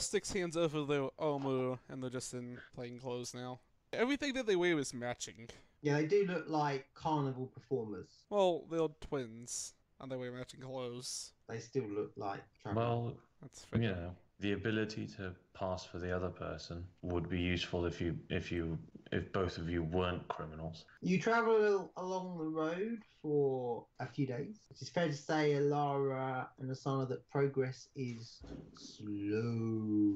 Sticks hands over their armor, and they're just in plain clothes now. Everything that they wear is matching. Yeah, they do look like carnival performers. Well, they're twins, and they wear matching clothes. They still look like traveling. Well, That's you fair. know, the ability to pass for the other person would be useful if both of you weren't criminals. You travel along the road for a few days. It's fair to say, Alara and Asana, that progress is slow.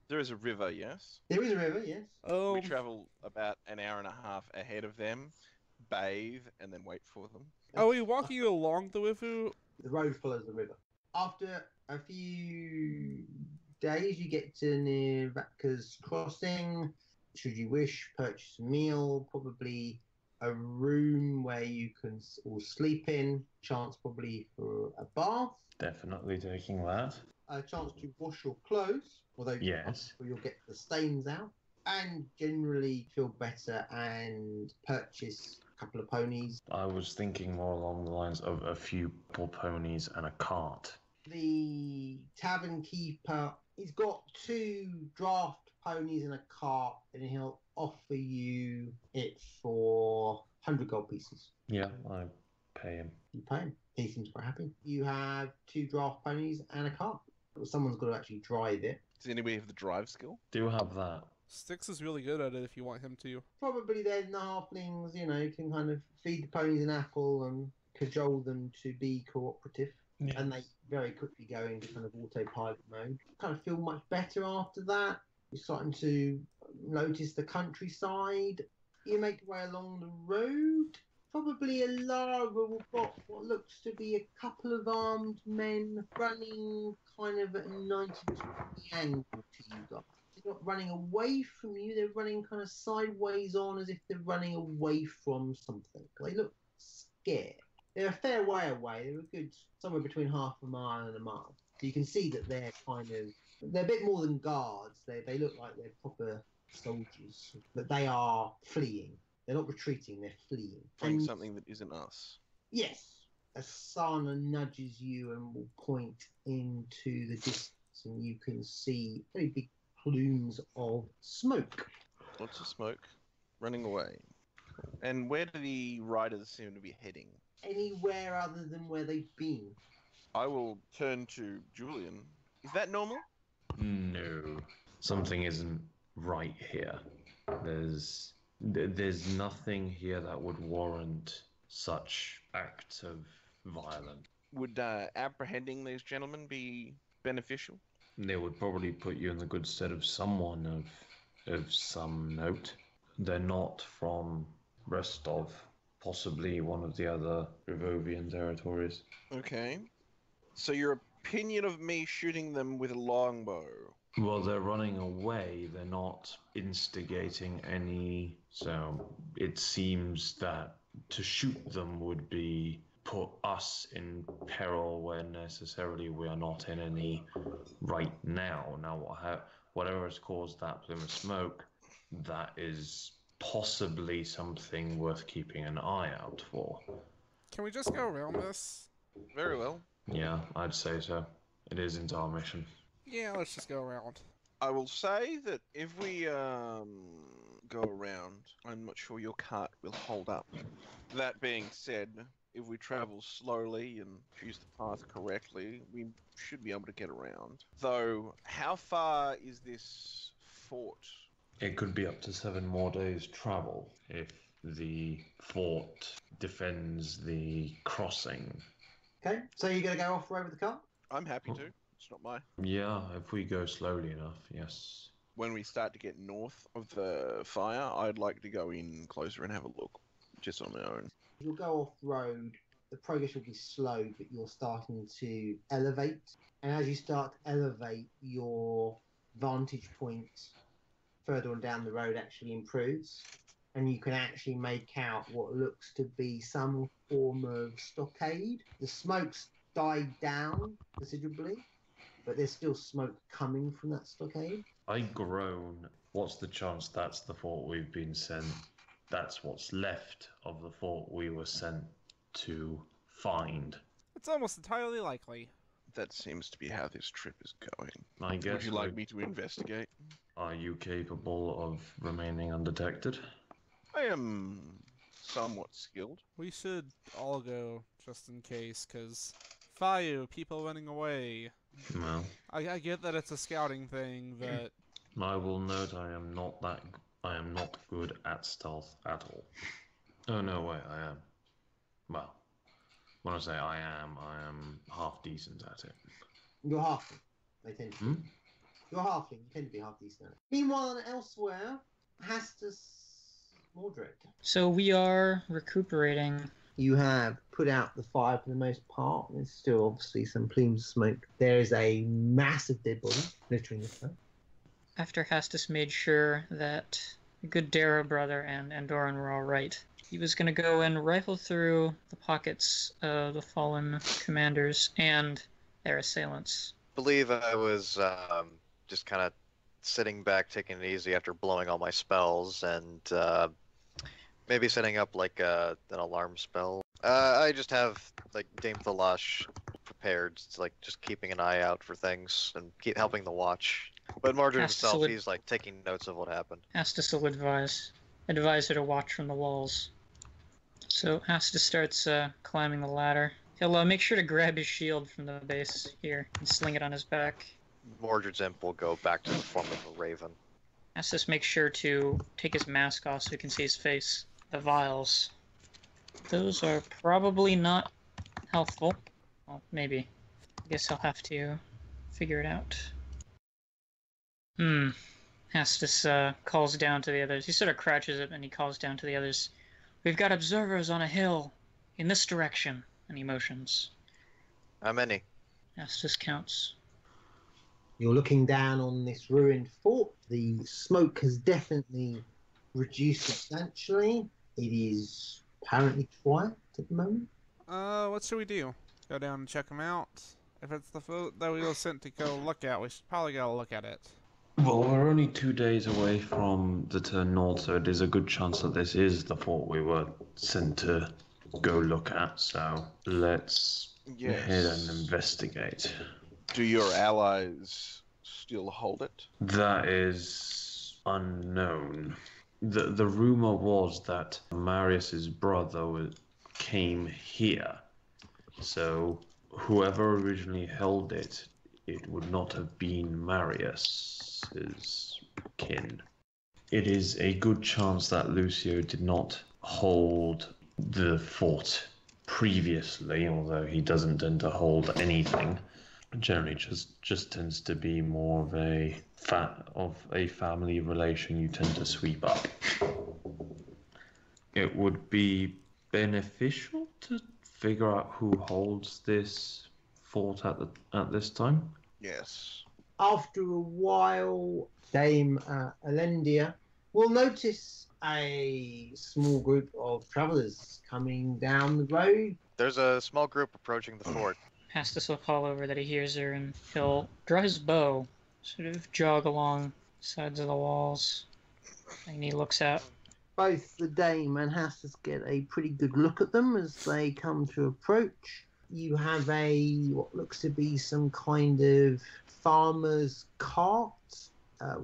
There is a river, yes. There is a river, yes. We Um, travel about an hour and a half ahead of them, bathe, and then wait for them. are we walking along the river? The road follows the river. After a few days, you get to near Vatka's Crossing. Should you wish, purchase a meal, probably a room where you can all sleep in, chance probably for a bath, Definitely taking that. a chance to wash your clothes, although Yes. you'll get the stains out, and generally feel better and purchase a couple of ponies. I was thinking more along the lines of a few ponies and a cart. The tavern keeper, he's got 2 draft ponies and a cart, and he'll offer you it for 100 gold pieces. Yeah, I pay him. You pay him. He seems quite happy. You have 2 draft ponies and a cart. Someone's got to actually drive it. Does anybody have the drive skill? Do have that. Sticks is really good at it if you want him to. Probably then the halflings, can kind of feed the ponies an apple and cajole them to be cooperative. Yeah. And they very quickly go into kind of autopilot mode. Kind of feel much better after that. You're starting to notice the countryside. You make your way along the road. Probably a Lara will got what looks to be a couple of armed men running kind of at a 90-degree angle to you guys. They're not running away from you, they're running kind of sideways on as if they're running away from something. They look scared. They're a fair way away. They're a good somewhere between half a mile and a mile. So you can see that they're a bit more than guards. They look like they're proper soldiers, but they are fleeing. They're not retreating. They're fleeing. Fleeing And something that isn't us. yes, Asana nudges you and will point into the distance, and you can see very big plumes of smoke. Lots of smoke. Running away. And where do the riders seem to be heading? Anywhere other than where they've been. I will turn to Julian. Is that normal? No. Something isn't right here. There's nothing here that would warrant such acts of violence. Would apprehending these gentlemen be beneficial? They would probably put you in the good stead of someone of some note. They're not from Rostov, possibly one of the other Rivovian territories. Okay. So your opinion of me shooting them with a longbow? Well, they're running away. They're not instigating any. So it seems that to shoot them would be put us in peril where necessarily we are not in any right now. Now, whatever has caused that plume of smoke, that is possibly something worth keeping an eye out for. Can we just go around this? Very well. Yeah, I'd say so. It isn't our mission. Yeah, let's just go around. I will say that if we go around, I'm not sure your cart will hold up. That being said, if we travel slowly and choose the path correctly, we should be able to get around. Though, how far is this fort? It could be up to 7 more days' travel if the fort defends the crossing. Okay, so you're going to go off road with the car? I'm happy to. It's not my... Yeah, if we go slowly enough, yes. When we start to get north of the fire, I'd like to go in closer and have a look, just on my own. You'll go off road. The progress will be slow, but you're starting to elevate. And as you start to elevate, your vantage point further on down the road actually improves. And you can actually make out what looks to be some form of stockade. The smoke's died down considerably, but there's still smoke coming from that stockade. I groan. What's the chance that's the fort we've been sent? That's what's left of the fort we were sent to find. It's almost entirely likely. That seems to be how this trip is going. I guess. Would you like me to investigate? Are you capable of remaining undetected? I am somewhat skilled. We should all go, just in case, because Fayu, people running away. Well, I get that it's a scouting thing, but I will note I am not good at stealth at all. Oh no, wait, I am. Well, when I say I am half decent at it. You're halfling. They tend to be. You're halfling. You tend to be half decent. Meanwhile, elsewhere, Hastus Mordred. So we are recuperating. You have put out the fire for the most part. There's still obviously some plumes of smoke. There is a massive dead body littering the smoke. After Hastus made sure that the good Dara brother and Andoran were all right, he was going to go and rifle through the pockets of the fallen commanders and their assailants. I believe I was just kind of sitting back, taking it easy after blowing all my spells, and maybe setting up like an alarm spell. I just have like Dame Thalash prepared, like just keeping an eye out for things and keep helping the watch. But Mordred himself, he's like taking notes of what happened. Hastus will advise her to watch from the walls. So Hastus starts climbing the ladder. He'll make sure to grab his shield from the base here and sling it on his back. Mordred's imp will go back to the form of a raven. Hastus makes sure to take his mask off so he can see his face. The vials. Those are probably not helpful. Well, maybe. I guess I'll have to figure it out. Hastus calls down to the others. He sort of crouches it and he calls down to the others. We've got observers on a hill in this direction. And he motions. How many? Hastus counts. You're looking down on this ruined fort. The smoke has definitely reduced substantially. It is apparently quiet at the moment. What should we do? Go down and check them out? If it's the fort that we were sent to go look at, we should probably go look at it. Well, we're only 2 days away from the turn north, so it is a good chance that this is the fort we were sent to go look at. So let's head and investigate. Do your allies still hold it? That is unknown. The rumor was that Marius's brother came here, so whoever originally held it, it would not have been Marius's kin. It is a good chance that Lucio did not hold the fort previously, although he doesn't tend to hold anything. Generally just tends to be more of a family relation you tend to sweep up. It would be beneficial to figure out who holds this fort at this time. Yes. After a while, Dame Alendia will notice a small group of travellers coming down the road. There's a small group approaching the fort. Hastus will call over that he hears her, and he'll draw his bow, sort of jog along sides of the walls, and he looks out. Both the Dame and Hastus get a pretty good look at them as they come to approach. You have what looks to be some kind of farmer's cart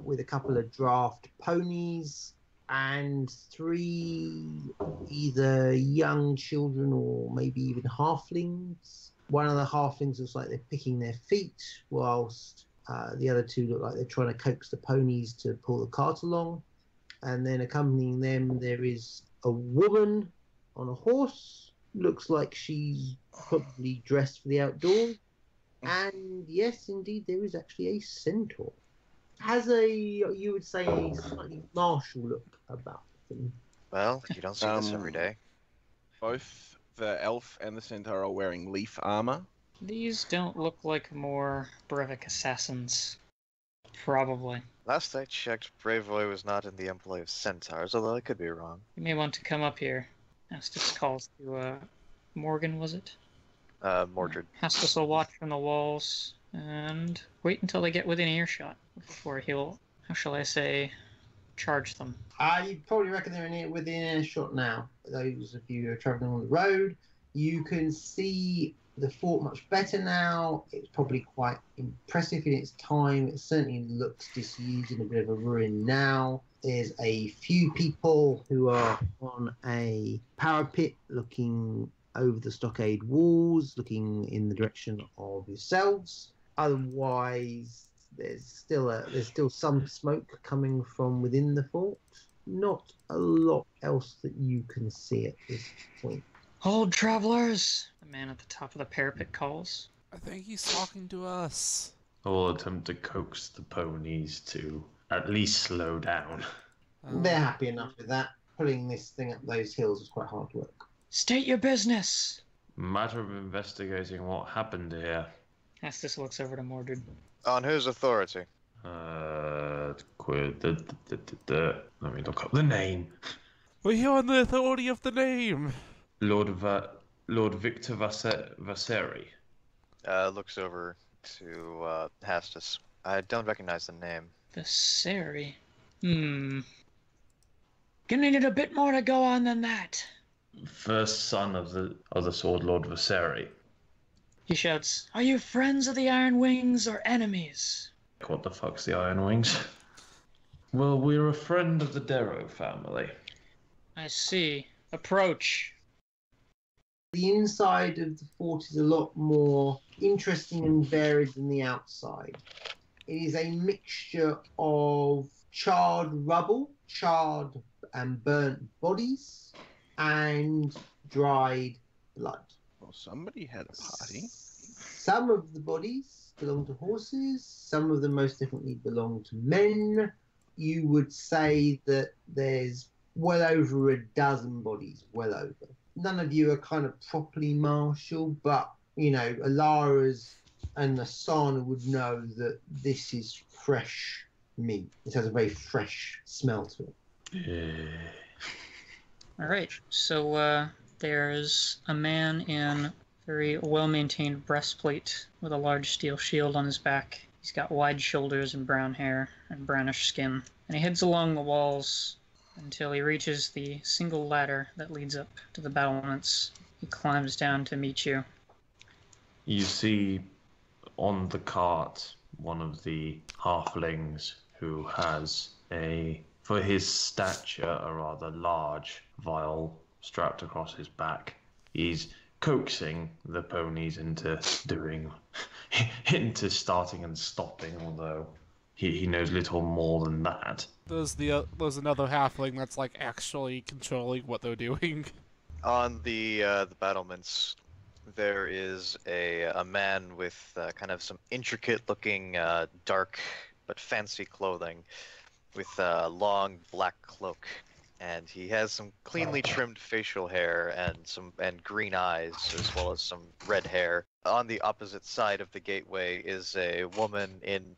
with a couple of draft ponies and 3 either young children or maybe even halflings. One of the halflings looks like they're picking their feet, whilst the other 2 look like they're trying to coax the ponies to pull the cart along. And then accompanying them, there is a woman on a horse. Looks like she's probably dressed for the outdoors. And yes, indeed, there is actually a centaur. Has you would say, a slightly martial look about them. Well, you don't see this every day. Both the elf and the centaur are wearing leaf armor. These don't look like more Brevik assassins. Probably. Last I checked, Bravoy was not in the employ of centaurs, although I could be wrong. You may want to come up here. Hastus calls to, Morgan, was it? Mordred. Hastus will watch from the walls and wait until they get within earshot before he'll, how shall I say, charge them. You probably reckon they're within earshot now. Those of you who are travelling on the road, you can see the fort much better now. It's probably quite impressive in its time. It certainly looks disused and a bit of a ruin now. There's a few people who are on a parapet looking over the stockade walls, looking in the direction of yourselves. Otherwise, there's still some smoke coming from within the fort. Not a lot else that you can see at this point. Hold, travelers! The man at the top of the parapet calls. I think he's talking to us. I will attempt to coax the ponies to at least slow down. They're happy enough with that. Pulling this thing up those hills was quite hard work. State your business! Matter of investigating what happened here. Estus looks over to Mordred. On whose authority? Let me look up the name. We're here on the authority of the name. Lord Victor Vaseri. Looks over to Hastus. I don't recognize the name. Vaseri. Gonna need a bit more to go on than that. First son of the Sword Lord Vaseri. He shouts, "Are you friends of the Iron Wings or enemies?" What the fuck's the Iron Wings? Well, we're a friend of the Darrow family. I see. Approach. The inside of the fort is a lot more interesting and varied than the outside. It is a mixture of charred rubble, charred and burnt bodies, and dried blood. Well, somebody had a party. Some of the bodies belong to horses, some of them most definitely belong to men. You would say that there's well over a dozen bodies, well over. None of you are kind of properly martial, but, you know, Alara's and Asana would know that this is fresh meat. It has a very fresh smell to it. Alright, so there's a man in very well-maintained breastplate with a large steel shield on his back. He's got wide shoulders and brown hair and brownish skin. And he heads along the walls until he reaches the single ladder that leads up to the battlements. He climbs down to meet you. You see on the cart one of the halflings who has for his stature, a rather large vial strapped across his back. He's coaxing the ponies into starting and stopping, although he knows little more than that. There's another halfling that's like actually controlling what they're doing. On the battlements, there is a man with kind of some intricate-looking, dark but fancy clothing, with a long black cloak, and he has some cleanly trimmed facial hair and green eyes, as well as some red hair. On the opposite side of the gateway is a woman in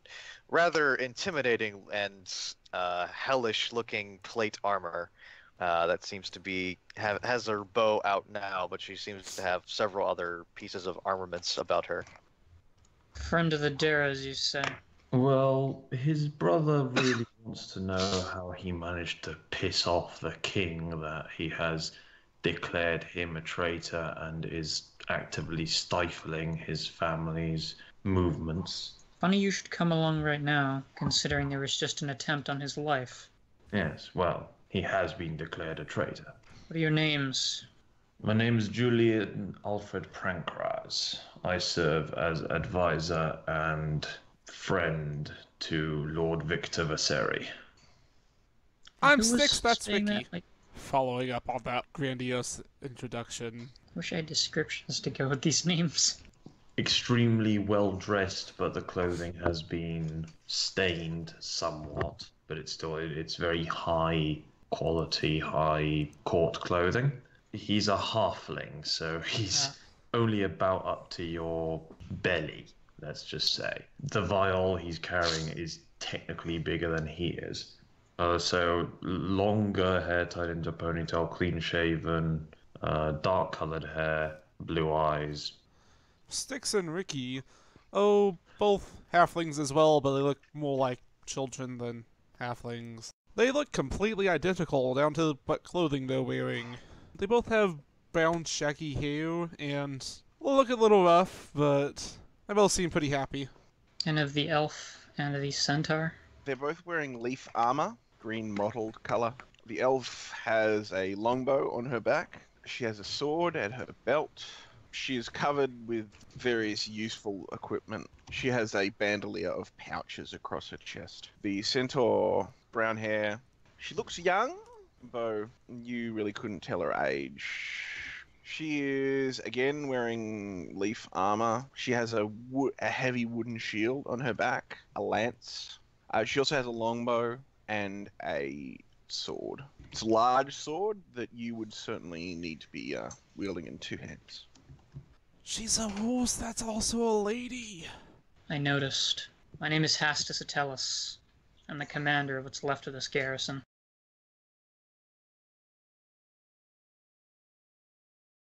rather intimidating and hellish-looking plate armor. That seems to be has her bow out now, but she seems to have several other pieces of armaments about her. Friend of the Darrows, you say? Well, his brother really wants to know how he managed to piss off the king, that he has declared him a traitor and is actively stifling his family's movements. Funny you should come along right now, considering there was just an attempt on his life. Yes, well, he has been declared a traitor. What are your names? My name is Julian Alfred Prankraz. I serve as advisor and friend to Lord Victor Vaseri. I'm Who was Styx, that's saying Vicky. that? Like, Following up on that grandiose introduction. wish I had descriptions to go with these names. Extremely well dressed, but the clothing has been stained somewhat. But it's very high quality, high court clothing. He's a halfling, so he's only about up to your belly, let's just say. The vial he's carrying is technically bigger than he is. So longer hair tied into a ponytail, clean shaven, dark colored hair, blue eyes. Styx and Ricky, both halflings as well, but they look more like children than halflings. They look completely identical down to what clothing they're wearing. They both have brown shaggy hair and look a little rough, but they both seem pretty happy. And of the elf and the centaur. They're both wearing leaf armor, green mottled color. The elf has a longbow on her back. She has a sword at her belt. She is covered with various useful equipment. She has a bandolier of pouches across her chest. The centaur, brown hair. She looks young, though you really couldn't tell her age. She is, again, wearing leaf armor. She has a heavy wooden shield on her back, a lance. She also has a longbow and a sword. It's a large sword that you would certainly need to be wielding in two hands. She's a horse that's also a lady. I noticed. My name is Hastus Atellus. I'm the commander of what's left of this garrison.